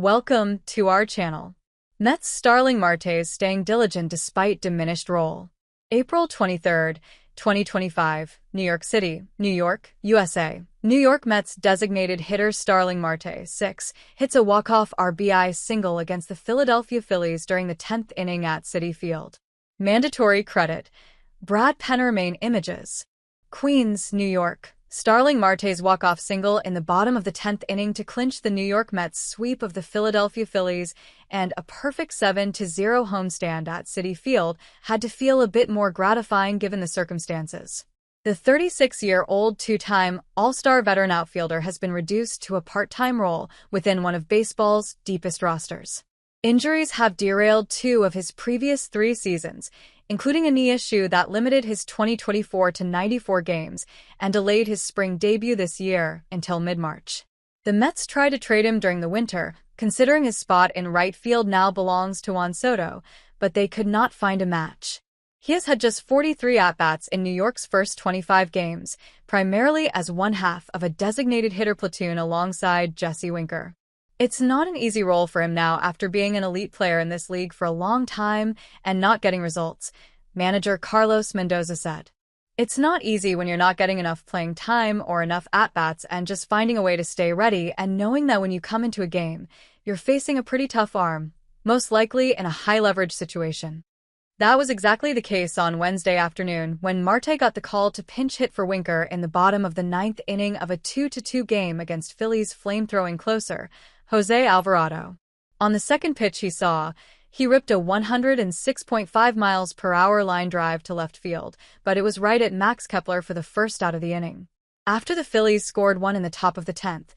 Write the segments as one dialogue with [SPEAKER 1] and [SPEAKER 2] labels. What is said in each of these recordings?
[SPEAKER 1] Welcome to our channel. Mets Starling Marte is staying diligent despite diminished role. April 23, 2025, New York City, New York, USA. New York Mets designated hitter Starling Marte, 6, hits a walk-off RBI single against the Philadelphia Phillies during the 10th inning at Citi Field. Mandatory credit. Brad Penner main images. Queens, New York. Starling Marte's walk-off single in the bottom of the 10th inning to clinch the New York Mets' sweep of the Philadelphia Phillies and a perfect 7-0 homestand at Citi Field had to feel a bit more gratifying given the circumstances. The 36-year-old two-time All-Star veteran outfielder has been reduced to a part-time role within one of baseball's deepest rosters. Injuries have derailed 2 of his previous 3 seasons, including a knee issue that limited his 2024 to 94 games and delayed his spring debut this year until mid-March. The Mets tried to trade him during the winter, considering his spot in right field now belongs to Juan Soto, but they could not find a match. He has had just 43 at-bats in New York's first 25 games, primarily as one half of a designated hitter platoon alongside Jesse Winker. It's not an easy role for him now after being an elite player in this league for a long time and not getting results, manager Carlos Mendoza said. It's not easy when you're not getting enough playing time or enough at-bats and just finding a way to stay ready and knowing that when you come into a game, you're facing a pretty tough arm, most likely in a high-leverage situation. That was exactly the case on Wednesday afternoon when Marte got the call to pinch hit for Winker in the bottom of the 9th inning of a 2-2 game against Phillies flame-throwing closer, Jose Alvarado. On the second pitch he ripped a 106.5 miles per hour line drive to left field, but it was right at Max Kepler for the first out of the inning. After the Phillies scored one in the top of the 10th,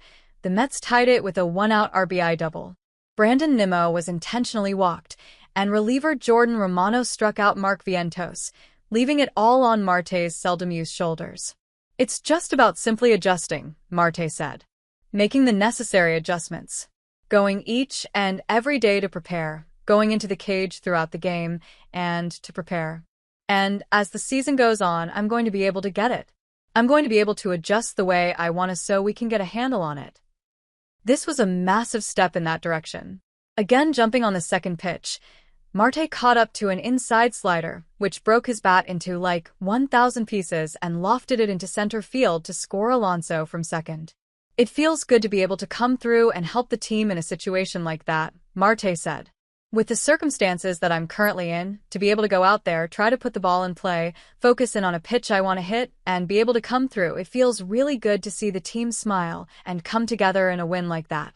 [SPEAKER 1] the Mets tied it with a one-out RBI double. Brandon Nimmo was intentionally walked, and reliever Jordan Romano struck out Mark Vientos, leaving it all on Marte's seldom-used shoulders. "It's just about simply adjusting," Marte said. "Making the necessary adjustments. Going each and every day to prepare, going into the cage throughout the game, and to prepare. And as the season goes on, I'm going to be able to get it. I'm going to be able to adjust the way I want to so we can get a handle on it." This was a massive step in that direction. Again jumping on the second pitch, Marte caught up to an inside slider, which broke his bat into like 1,000 pieces and lofted it into center field to score Alonso from second. "It feels good to be able to come through and help the team in a situation like that," Marte said. "With the circumstances that I'm currently in, to be able to go out there, try to put the ball in play, focus in on a pitch I want to hit, and be able to come through, it feels really good to see the team smile and come together in a win like that."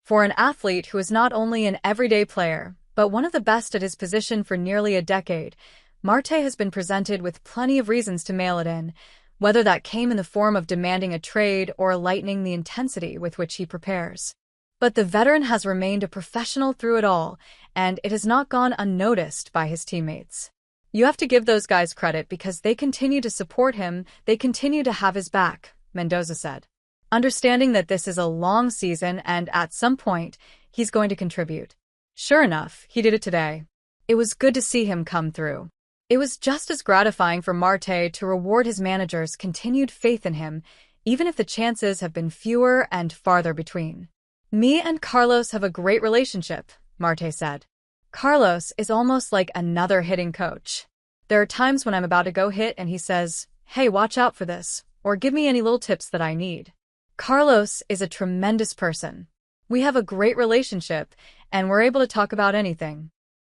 [SPEAKER 1] For an athlete who is not only an everyday player, but one of the best at his position for nearly a decade, Marte has been presented with plenty of reasons to mail it in, whether that came in the form of demanding a trade or lightening the intensity with which he prepares. But the veteran has remained a professional through it all, and it has not gone unnoticed by his teammates. "You have to give those guys credit because they continue to support him, they continue to have his back," Mendoza said. "Understanding that this is a long season and at some point, he's going to contribute." Sure enough, he did it today. It was good to see him come through. It was just as gratifying for Marte to reward his manager's continued faith in him, even if the chances have been fewer and farther between. "Me and Carlos have a great relationship," Marte said. "Carlos is almost like another hitting coach. There are times when I'm about to go hit and he says, 'Hey, watch out for this,' or 'Give me any little tips that I need.' Carlos is a tremendous person. We have a great relationship, and we're able to talk about anything."